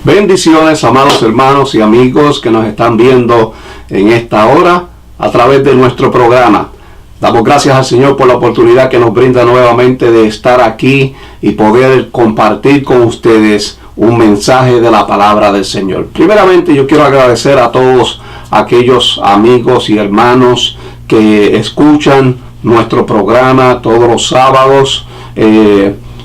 Bendiciones, amados hermanos y amigos que nos están viendo en esta hora a través de nuestro programa. Damos gracias al Señor por la oportunidad que nos brinda nuevamente de estar aquí y poder compartir con ustedes un mensaje de la palabra del Señor. Primeramente, yo quiero agradecer a todos aquellos amigos y hermanos que escuchan nuestro programa todos los sábados.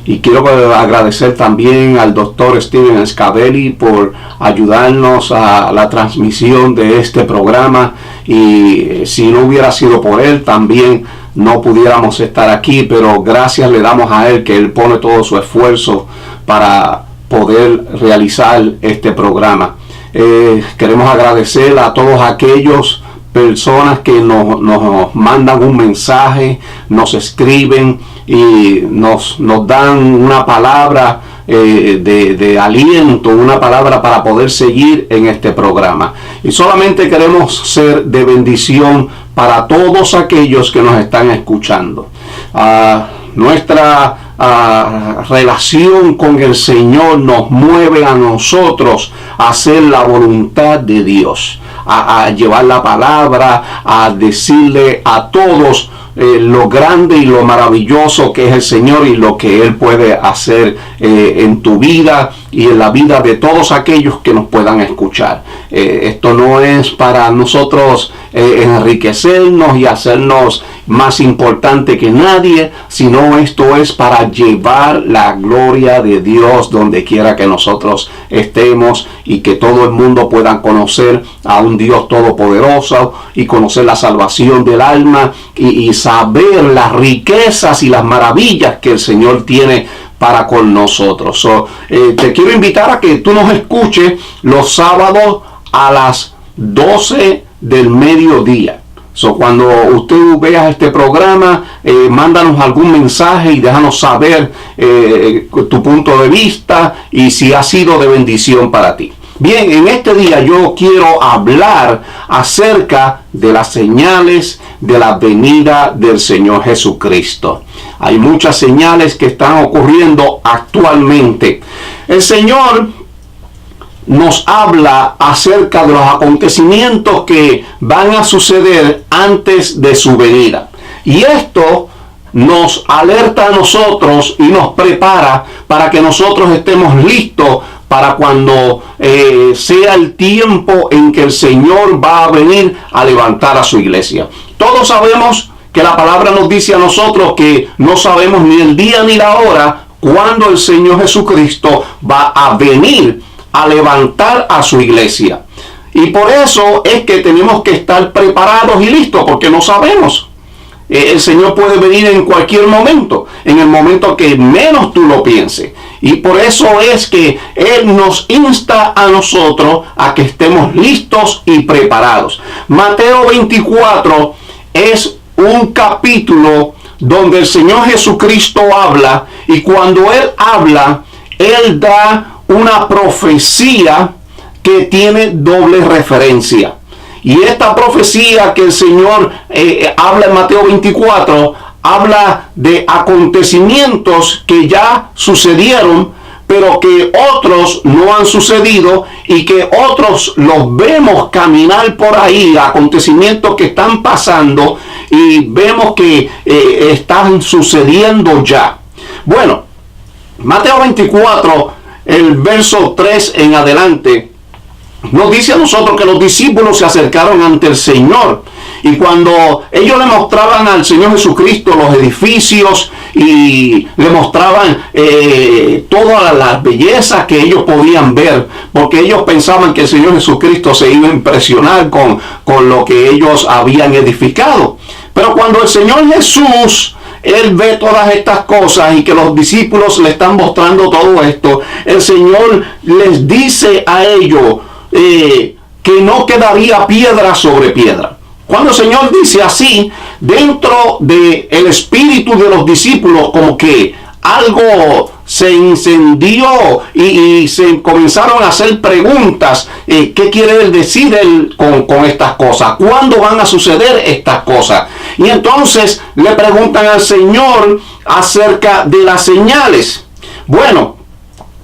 Y quiero agradecer también al doctor Steven Scavelli por ayudarnos a la transmisión de este programa. Y si no hubiera sido por él, también no pudiéramos estar aquí. Pero gracias le damos a él, que él pone todo su esfuerzo para poder realizar este programa. Queremos agradecer a todos aquellos personas que nos mandan un mensaje, nos escriben y nos dan una palabra de aliento, una palabra para poder seguir en este programa. Y solamente queremos ser de bendición para todos aquellos que nos están escuchando. Nuestra relación con el Señor nos mueve a nosotros a hacer la voluntad de Dios, a llevar la palabra, a decirle a todos lo grande y lo maravilloso que es el Señor y lo que Él puede hacer en tu vida y en la vida de todos aquellos que nos puedan escuchar. Esto no es para nosotros enriquecernos y hacernos más importante que nadie, sino esto es para llevar la gloria de Dios donde quiera que nosotros estemos y que todo el mundo pueda conocer a un Dios todopoderoso y conocer la salvación del alma y saber las riquezas y las maravillas que el Señor tiene para con nosotros. Te quiero invitar a que tú nos escuches los sábados a las 12 del mediodía. Cuando usted vea este programa, mándanos algún mensaje y déjanos saber tu punto de vista y si ha sido de bendición para ti. Bien, en este día yo quiero hablar acerca de las señales de la venida del Señor Jesucristo. Hay muchas señales que están ocurriendo actualmente. El Señor nos habla acerca de los acontecimientos que van a suceder antes de su venida. Y esto nos alerta a nosotros y nos prepara para que nosotros estemos listos para cuando sea el tiempo en que el Señor va a venir a levantar a su iglesia. Todos sabemos que la palabra nos dice a nosotros que no sabemos ni el día ni la hora cuando el Señor Jesucristo va a venir a levantar a su iglesia. Y por eso es que tenemos que estar preparados y listos, porque no sabemos. El Señor puede venir en cualquier momento, en el momento que menos tú lo pienses. Y por eso es que Él nos insta a nosotros a que estemos listos y preparados. Mateo 24 es un capítulo donde el Señor Jesucristo habla, y cuando Él habla, Él da una profecía que tiene doble referencia. Y esta profecía que el Señor habla en Mateo 24, habla de acontecimientos que ya sucedieron, pero que otros no han sucedido y que otros los vemos caminar por ahí, acontecimientos que están pasando y vemos que están sucediendo ya. Bueno, Mateo 24, el verso 3 en adelante, nos dice a nosotros que los discípulos se acercaron ante el Señor, y cuando ellos le mostraban al Señor Jesucristo los edificios y le mostraban todas las bellezas que ellos podían ver, porque ellos pensaban que el Señor Jesucristo se iba a impresionar con lo que ellos habían edificado. Pero cuando el Señor Jesús, Él ve todas estas cosas y que los discípulos le están mostrando todo esto, el Señor les dice a ellos que no quedaría piedra sobre piedra. Cuando el Señor dice así, dentro del espíritu de los discípulos, como que algo se incendió y se comenzaron a hacer preguntas. ¿Qué quiere decir Él con estas cosas? ¿Cuándo van a suceder estas cosas? Y entonces le preguntan al Señor acerca de las señales. Bueno,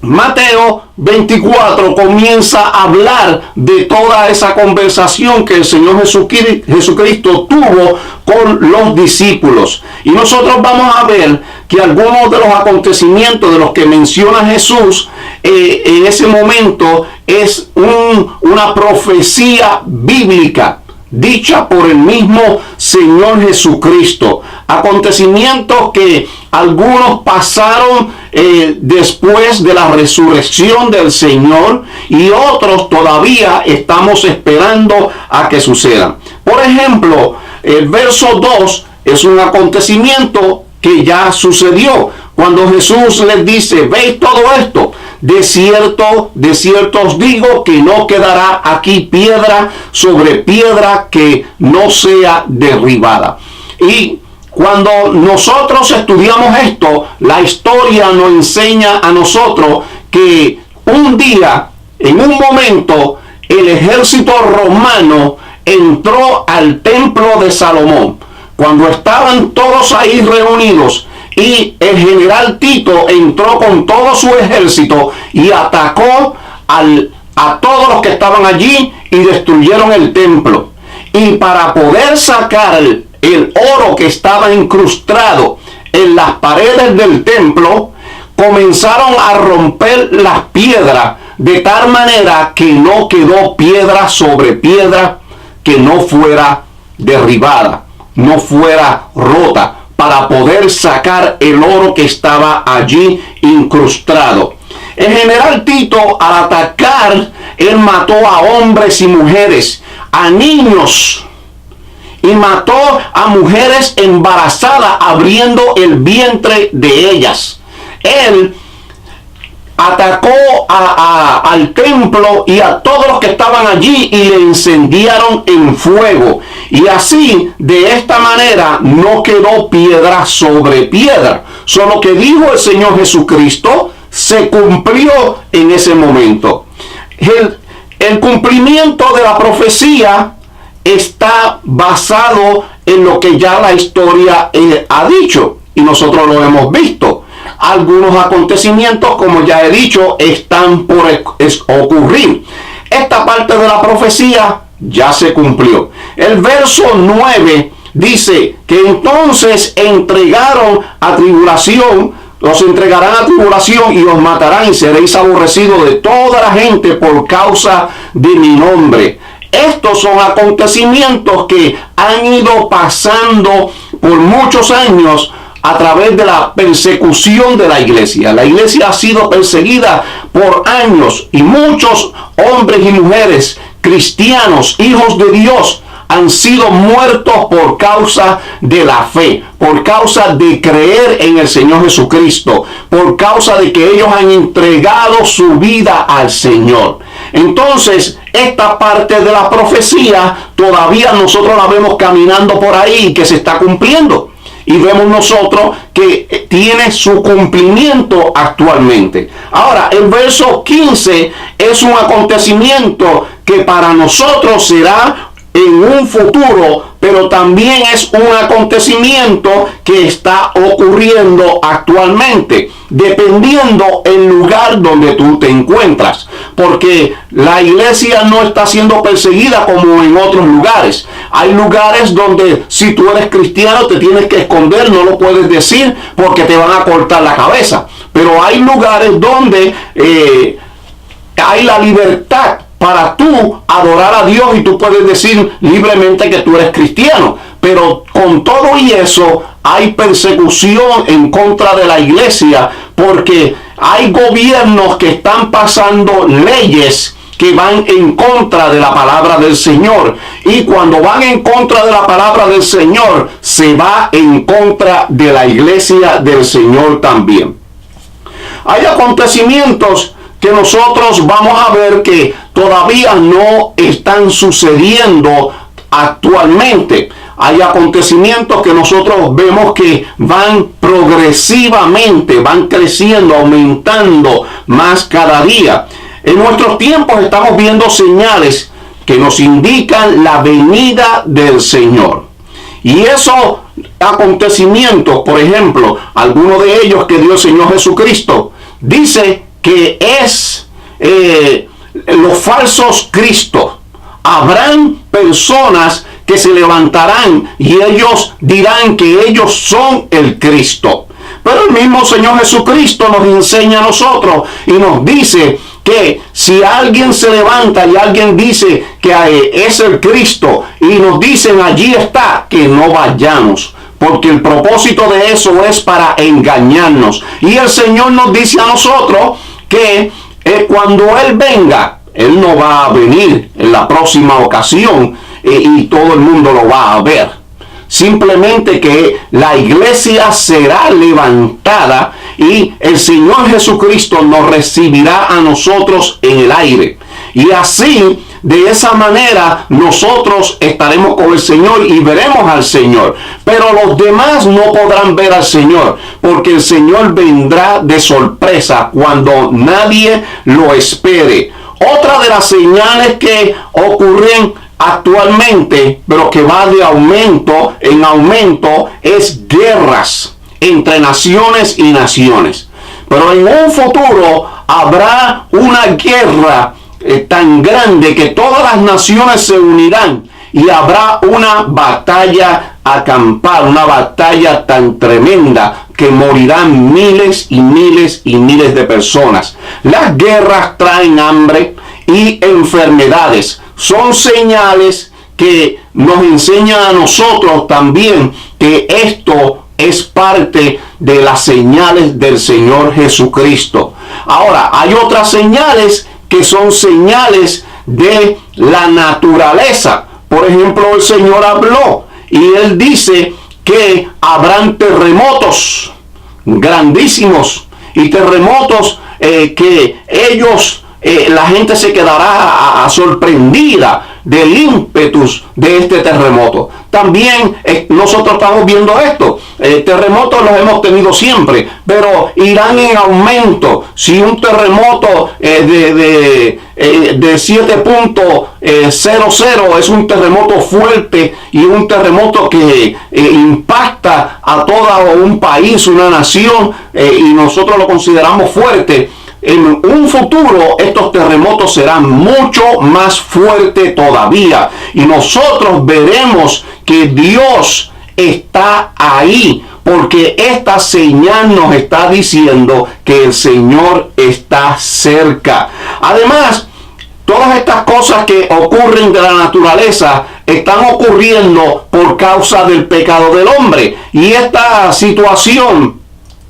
Mateo 24 comienza a hablar de toda esa conversación que el Señor Jesucristo tuvo con los discípulos. Y nosotros vamos a ver que algunos de los acontecimientos de los que menciona Jesús en ese momento es una profecía bíblica dicha por el mismo Señor Jesucristo. Acontecimientos que algunos pasaron después de la resurrección del Señor y otros todavía estamos esperando a que sucedan. Por ejemplo, el verso 2 es un acontecimiento que ya sucedió. Cuando Jesús les dice, ¿veis todo esto? De cierto os digo que no quedará aquí piedra sobre piedra que no sea derribada. Y cuando nosotros estudiamos esto, la historia nos enseña a nosotros que un día, en un momento, el ejército romano entró al templo de Salomón. Cuando estaban todos ahí reunidos, y el general Tito entró con todo su ejército y atacó a todos los que estaban allí y destruyeron el templo. Y para poder sacar el oro que estaba incrustado en las paredes del templo, comenzaron a romper las piedras de tal manera que no quedó piedra sobre piedra que no fuera derribada, no fuera rota, para poder sacar el oro que estaba allí incrustado. El general Tito, al atacar, él mató a hombres y mujeres, a niños, y mató a mujeres embarazadas, abriendo el vientre de ellas. Él atacó al templo y a todos los que estaban allí y le incendiaron en fuego. Y así, de esta manera, no quedó piedra sobre piedra. Solo que dijo el Señor Jesucristo se cumplió en ese momento. El cumplimiento de la profecía está basado en lo que ya la historia ha dicho y nosotros lo hemos visto. Algunos acontecimientos, como ya he dicho, están por ocurrir. Esta parte de la profecía ya se cumplió. El verso 9 dice que entonces entregaron a tribulación, los entregarán a tribulación y os matarán y seréis aborrecidos de toda la gente por causa de mi nombre. Estos son acontecimientos que han ido pasando por muchos años a través de la persecución de la iglesia. La iglesia ha sido perseguida por años y muchos hombres y mujeres cristianos, hijos de Dios, han sido muertos por causa de la fe, por causa de creer en el Señor Jesucristo, por causa de que ellos han entregado su vida al Señor. Entonces, esta parte de la profecía todavía nosotros la vemos caminando por ahí, que se está cumpliendo. Y vemos nosotros que tiene su cumplimiento actualmente. Ahora, el verso 15 es un acontecimiento que para nosotros será en un futuro, pero también es un acontecimiento que está ocurriendo actualmente, dependiendo el lugar donde tú te encuentras, porque la iglesia no está siendo perseguida como en otros lugares. Hay lugares donde si tú eres cristiano te tienes que esconder, no lo puedes decir porque te van a cortar la cabeza, pero hay lugares donde hay la libertad para tú adorar a Dios y tú puedes decir libremente que tú eres cristiano. Pero con todo y eso hay persecución en contra de la iglesia porque hay gobiernos que están pasando leyes que van en contra de la palabra del Señor. Y cuando van en contra de la palabra del Señor, se va en contra de la iglesia del Señor también. Hay acontecimientos que nosotros vamos a ver que todavía no están sucediendo actualmente. Hay acontecimientos que nosotros vemos que van progresivamente, van creciendo, aumentando más cada día. En nuestros tiempos estamos viendo señales que nos indican la venida del Señor. Y esos acontecimientos, por ejemplo, algunos de ellos que dio el Señor Jesucristo, dice que es los falsos cristos. Habrán personas que se levantarán y ellos dirán que ellos son el Cristo. Pero el mismo Señor Jesucristo nos enseña a nosotros y nos dice que si alguien se levanta y alguien dice que es el Cristo y nos dicen allí está, que no vayamos. Porque el propósito de eso es para engañarnos. Y el Señor nos dice a nosotros que cuando Él venga, Él no va a venir en la próxima ocasión y todo el mundo lo va a ver. Simplemente que la iglesia será levantada y el Señor Jesucristo nos recibirá a nosotros en el aire. Y así, de esa manera, nosotros estaremos con el Señor y veremos al Señor. Pero los demás no podrán ver al Señor, porque el Señor vendrá de sorpresa cuando nadie lo espere. Otra de las señales que ocurren actualmente, pero que va de aumento en aumento, es guerras entre naciones y naciones. Pero en un futuro habrá una guerra tan grande que todas las naciones se unirán y habrá una batalla acampal, una batalla tan tremenda que morirán miles y miles y miles de personas. Las guerras traen hambre y enfermedades. Son señales que nos enseñan a nosotros también que esto es parte de las señales del Señor Jesucristo. Ahora, hay otras señales que son señales de la naturaleza. Por ejemplo, el Señor habló y Él dice que habrán terremotos grandísimos y terremotos que ellos, la gente se quedará sorprendida del ímpetus de este terremoto. También nosotros estamos viendo esto. Terremotos los hemos tenido siempre, pero irán en aumento. Si un terremoto de 7.00 es un terremoto fuerte y un terremoto que impacta a todo un país, una nación, y nosotros lo consideramos fuerte, en un futuro estos terremotos serán mucho más fuertes todavía y nosotros veremos que Dios está ahí, porque esta señal nos está diciendo que el Señor está cerca. Además, todas estas cosas que ocurren de la naturaleza están ocurriendo por causa del pecado del hombre, y esta situación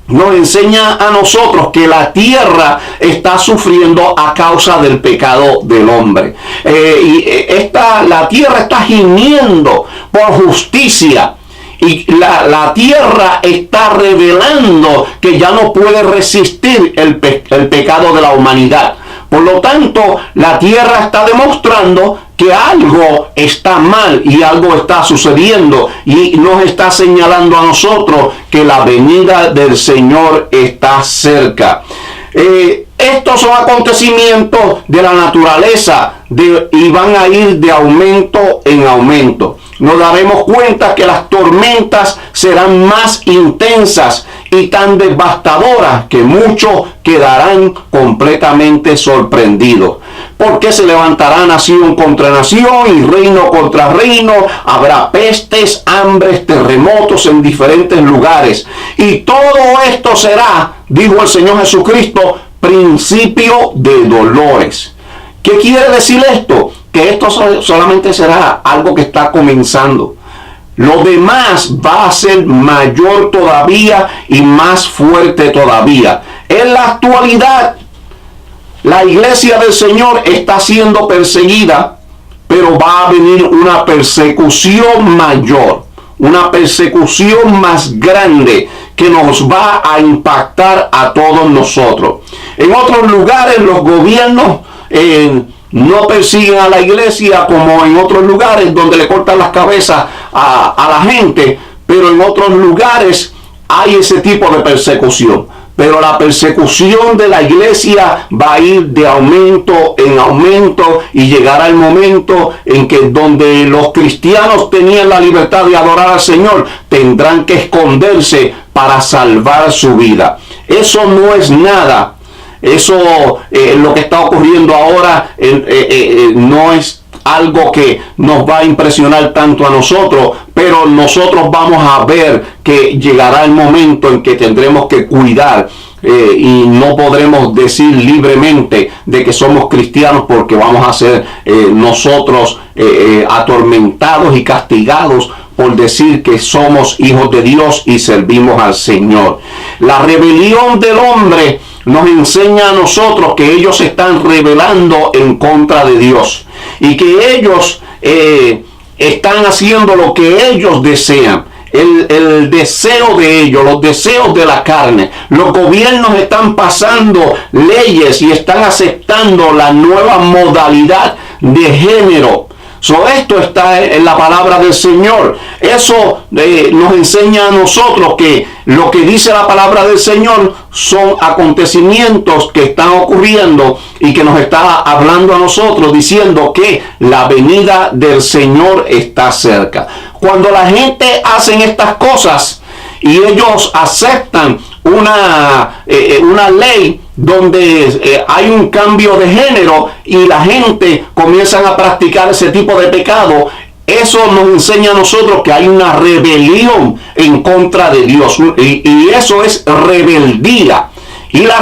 nos enseña a nosotros que la tierra está sufriendo a causa del pecado del hombre. La tierra está gimiendo por justicia. Y la tierra está revelando que ya no puede resistir el pecado de la humanidad. Por lo tanto, la tierra está demostrando que algo está mal y algo está sucediendo y nos está señalando a nosotros que la venida del Señor está cerca. Estos son acontecimientos de la naturaleza y van a ir de aumento en aumento. Nos daremos cuenta que las tormentas serán más intensas y tan devastadoras que muchos quedarán completamente sorprendidos. Porque se levantará nación contra nación y reino contra reino. Habrá pestes, hambres, terremotos en diferentes lugares. Y todo esto será, dijo el Señor Jesucristo, principio de dolores. ¿Qué quiere decir esto? Que esto solamente será algo que está comenzando. Lo demás va a ser mayor todavía y más fuerte todavía. En la actualidad, la iglesia del Señor está siendo perseguida, pero va a venir una persecución mayor, una persecución más grande que nos va a impactar a todos nosotros. En otros lugares los gobiernos no persiguen a la iglesia como en otros lugares donde le cortan las cabezas a la gente, pero en otros lugares hay ese tipo de persecución. Pero la persecución de la iglesia va a ir de aumento en aumento y llegará el momento en que donde los cristianos tenían la libertad de adorar al Señor, tendrán que esconderse para salvar su vida. Eso no es nada Eso, lo que está ocurriendo ahora, no es algo que nos va a impresionar tanto a nosotros, pero nosotros vamos a ver que llegará el momento en que tendremos que cuidar y no podremos decir libremente de que somos cristianos, porque vamos a ser nosotros atormentados y castigados por decir que somos hijos de Dios y servimos al Señor. La rebelión del hombre nos enseña a nosotros que ellos se están rebelando en contra de Dios y que ellos están haciendo lo que ellos desean. El deseo de ellos, los deseos de la carne. Los gobiernos están pasando leyes y están aceptando la nueva modalidad de género. Esto está en la palabra del Señor. Eso nos enseña a nosotros que lo que dice la palabra del Señor son acontecimientos que están ocurriendo y que nos está hablando a nosotros diciendo que la venida del Señor está cerca. Cuando la gente hace estas cosas y ellos aceptan una ley donde hay un cambio de género y la gente comienza a practicar ese tipo de pecado, eso nos enseña a nosotros que hay una rebelión en contra de Dios, y eso es rebeldía. Y la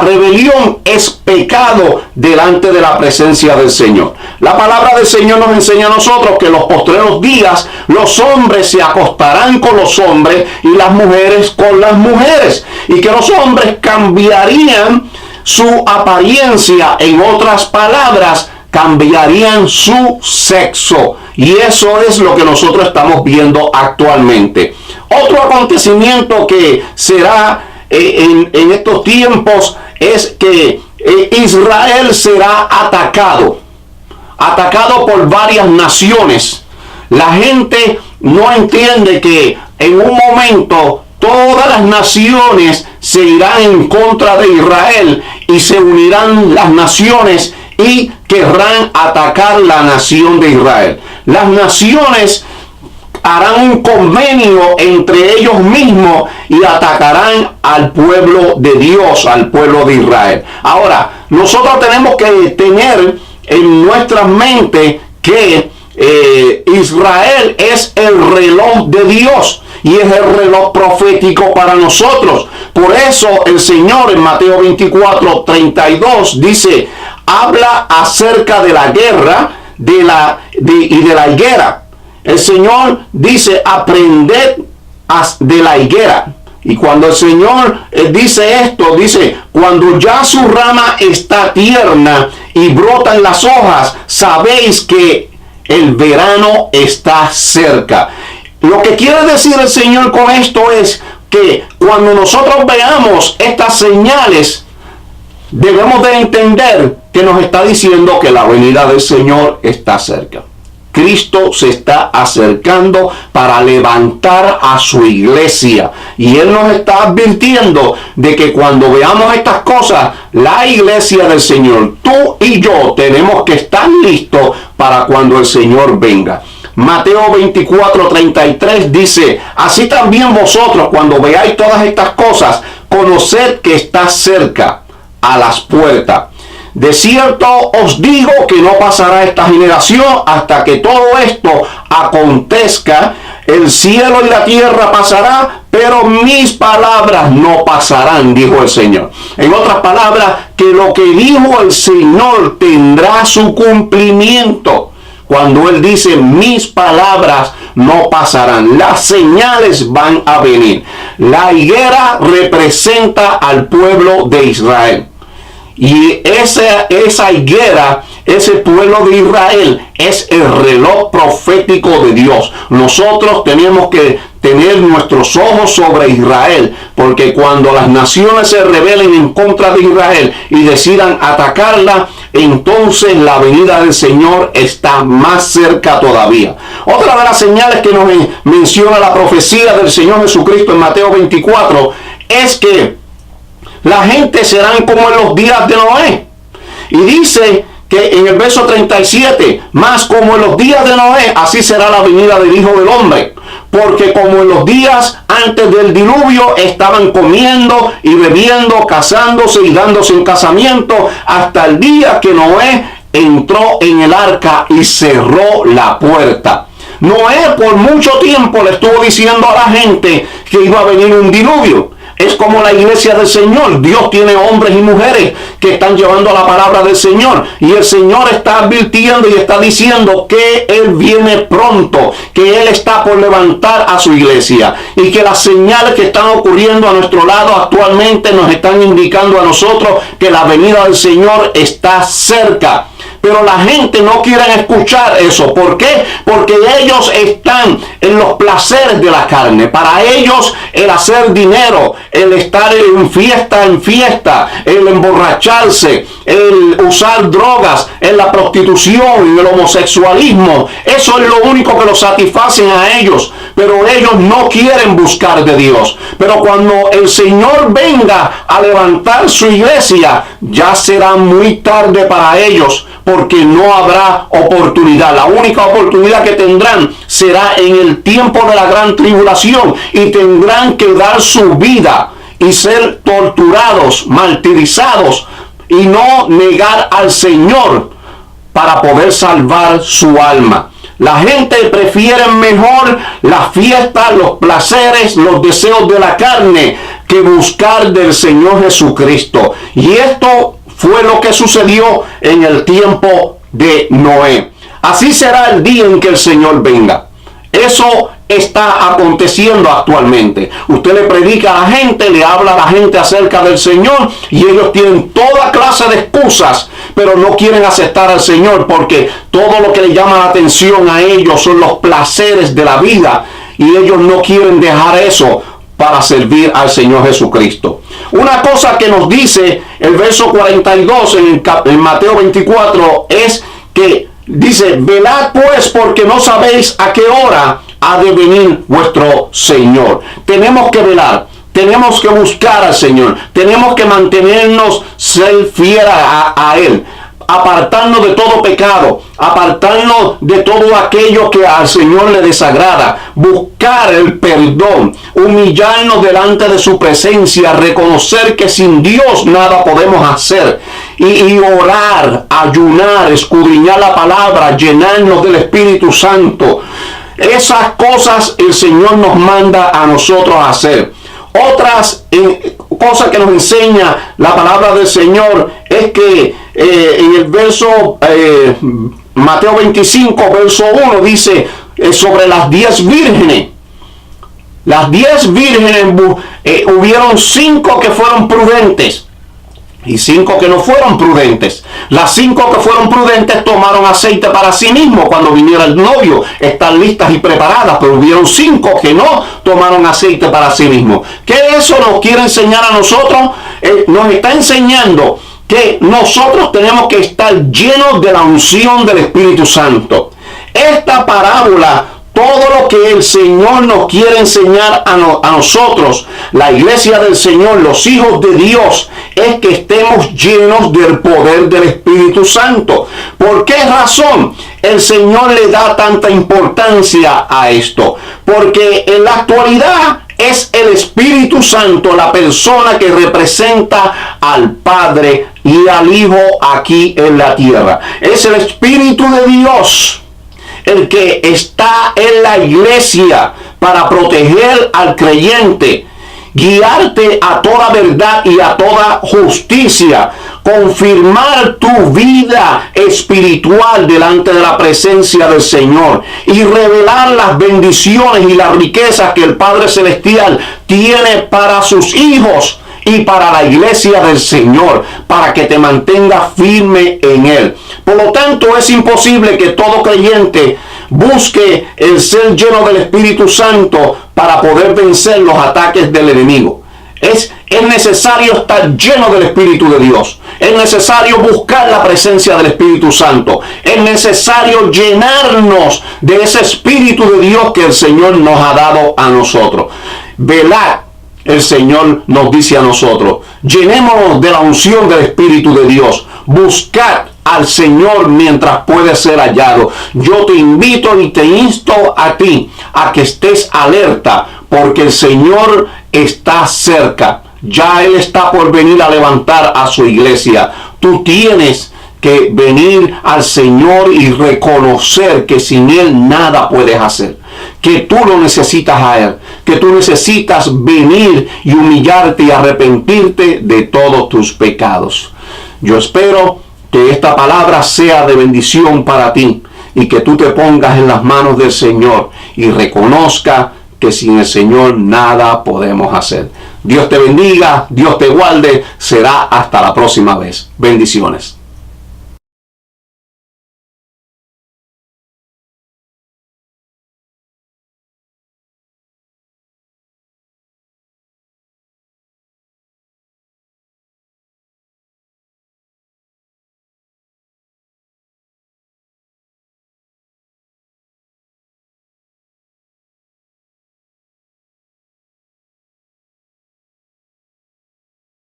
rebelión es pecado delante de la presencia del Señor. La palabra del Señor nos enseña a nosotros que en los postreros días los hombres se acostarán con los hombres y las mujeres con las mujeres. Y que los hombres cambiarían su apariencia, en otras palabras, cambiarían su sexo. Y eso es lo que nosotros estamos viendo actualmente. Otro acontecimiento que será en estos tiempos es que Israel será atacado por varias naciones. La gente no entiende que en un momento todas las naciones se irán en contra de Israel y se unirán las naciones y querrán atacar la nación de Israel. Las naciones harán un convenio entre ellos mismos y atacarán al pueblo de Dios, al pueblo de Israel. Ahora, nosotros tenemos que tener en nuestra mente que Israel es el reloj de Dios y es el reloj profético para nosotros. Por eso el Señor en Mateo 24:32 dice, habla acerca de la guerra y de la higuera. El Señor dice, aprended de la higuera. Y cuando el Señor dice esto, dice, cuando ya su rama está tierna y brotan las hojas, sabéis que el verano está cerca. Lo que quiere decir el Señor con esto es que cuando nosotros veamos estas señales, debemos de entender que nos está diciendo que la venida del Señor está cerca. Cristo se está acercando para levantar a su iglesia. Y Él nos está advirtiendo de que cuando veamos estas cosas, la iglesia del Señor, tú y yo, tenemos que estar listos para cuando el Señor venga. Mateo 24:33 dice, así también vosotros, cuando veáis todas estas cosas, conoced que está cerca, a las puertas. De cierto os digo que no pasará esta generación hasta que todo esto acontezca. El cielo y la tierra pasará, pero mis palabras no pasarán, dijo el Señor. En otras palabras, que lo que dijo el Señor tendrá su cumplimiento. Cuando Él dice, mis palabras no pasarán, las señales van a venir. La higuera representa al pueblo de Israel. Y esa higuera, ese pueblo de Israel, es el reloj profético de Dios. Nosotros tenemos que tener nuestros ojos sobre Israel, porque cuando las naciones se rebelen en contra de Israel y decidan atacarla, entonces la venida del Señor está más cerca todavía. Otra de las señales que nos menciona la profecía del Señor Jesucristo en Mateo 24 es que la gente serán como en los días de Noé. Y dice que en el verso 37, más como en los días de Noé, así será la venida del Hijo del Hombre. Porque como en los días antes del diluvio estaban comiendo y bebiendo, casándose y dándose en casamiento, hasta el día que Noé entró en el arca y cerró la puerta. Noé por mucho tiempo le estuvo diciendo a la gente que iba a venir un diluvio. Es como la iglesia del Señor. Dios tiene hombres y mujeres que están llevando la palabra del Señor. Y el Señor está advirtiendo y está diciendo que Él viene pronto. Que Él está por levantar a su iglesia. Y que las señales que están ocurriendo a nuestro lado actualmente nos están indicando a nosotros que la venida del Señor está cerca. Pero la gente no quiere escuchar eso. ¿Por qué? Porque ellos están en los placeres de la carne. Para ellos el hacer dinero, el estar en fiesta, el emborracharse, el usar drogas, en la prostitución, el homosexualismo, eso es lo único que los satisface a ellos. Pero ellos no quieren buscar de Dios. Pero cuando el Señor venga a levantar su iglesia, ya será muy tarde para ellos, porque no habrá oportunidad. La única oportunidad que tendrán será en el tiempo de la gran tribulación, y tendrán que dar su vida y ser torturados, martirizados, y no negar al Señor para poder salvar su alma. La gente prefiere mejor la fiesta, los placeres, los deseos de la carne, que buscar del Señor Jesucristo. Y esto fue lo que sucedió en el tiempo de Noé. Así será el día en que el Señor venga. Eso está aconteciendo actualmente. Usted le predica a la gente, le habla a la gente acerca del Señor, y ellos tienen toda clase de excusas, pero no quieren aceptar al Señor, porque todo lo que le llama la atención a ellos son los placeres de la vida, y ellos no quieren dejar eso para servir al Señor Jesucristo. Una cosa que nos dice el verso 42 en Mateo 24 es que dice: velad pues, porque no sabéis a qué hora ha de venir vuestro Señor. Tenemos que velar, tenemos que buscar al Señor, tenemos que mantenernos, ser fieles a Él, apartarnos de todo pecado, apartarnos de todo aquello que al Señor le desagrada, buscar el perdón, humillarnos delante de su presencia, reconocer que sin Dios nada podemos hacer, y orar, ayunar, escudriñar la palabra, llenarnos del Espíritu Santo. Esas cosas el Señor nos manda a nosotros a hacer. Otras cosas que nos enseña la palabra del Señor es que en el verso Mateo 25, verso 1 dice sobre las 10 vírgenes. Las 10 vírgenes, hubieron 5 que fueron prudentes y 5 que no fueron prudentes. Las 5 que fueron prudentes tomaron aceite para sí mismos cuando viniera el novio, están listas y preparadas, pero hubieron 5 que no tomaron aceite para sí mismos. ¿Qué eso nos quiere enseñar a nosotros? Nos está enseñando que nosotros tenemos que estar llenos de la unción del Espíritu Santo. Esta parábola, todo lo que el Señor nos quiere enseñar a nosotros, la iglesia del Señor, los hijos de Dios, es que estemos llenos del poder del Espíritu Santo. ¿Por qué razón el Señor le da tanta importancia a esto? Porque en la actualidad es el Espíritu Santo la persona que representa al Padre y al Hijo aquí en la tierra. Es el Espíritu de Dios el que está en la iglesia para proteger al creyente, guiarte a toda verdad y a toda justicia, confirmar tu vida espiritual delante de la presencia del Señor y revelar las bendiciones y las riquezas que el Padre Celestial tiene para sus hijos y para la iglesia del Señor, para que te mantengas firme en Él. Por lo tanto, es imposible que todo creyente busque el ser lleno del Espíritu Santo para poder vencer los ataques del enemigo. Es necesario estar lleno del Espíritu de Dios. Es necesario buscar la presencia del Espíritu Santo. Es necesario llenarnos de ese Espíritu de Dios que el Señor nos ha dado a nosotros. Velad, el Señor nos dice a nosotros, llenémonos de la unción del Espíritu de Dios. Buscad, al Señor mientras puede ser hallado. Yo te invito y te insto a ti a que estés alerta, porque el Señor está cerca. Ya Él está por venir a levantar a su iglesia. Tú tienes que venir al Señor y reconocer que sin Él nada puedes hacer, que tú lo necesitas a Él, que tú necesitas venir y humillarte y arrepentirte de todos tus pecados. Yo espero que esta palabra sea de bendición para ti y que tú te pongas en las manos del Señor y reconozca que sin el Señor nada podemos hacer. Dios te bendiga, Dios te guarde. Será hasta la próxima vez. Bendiciones.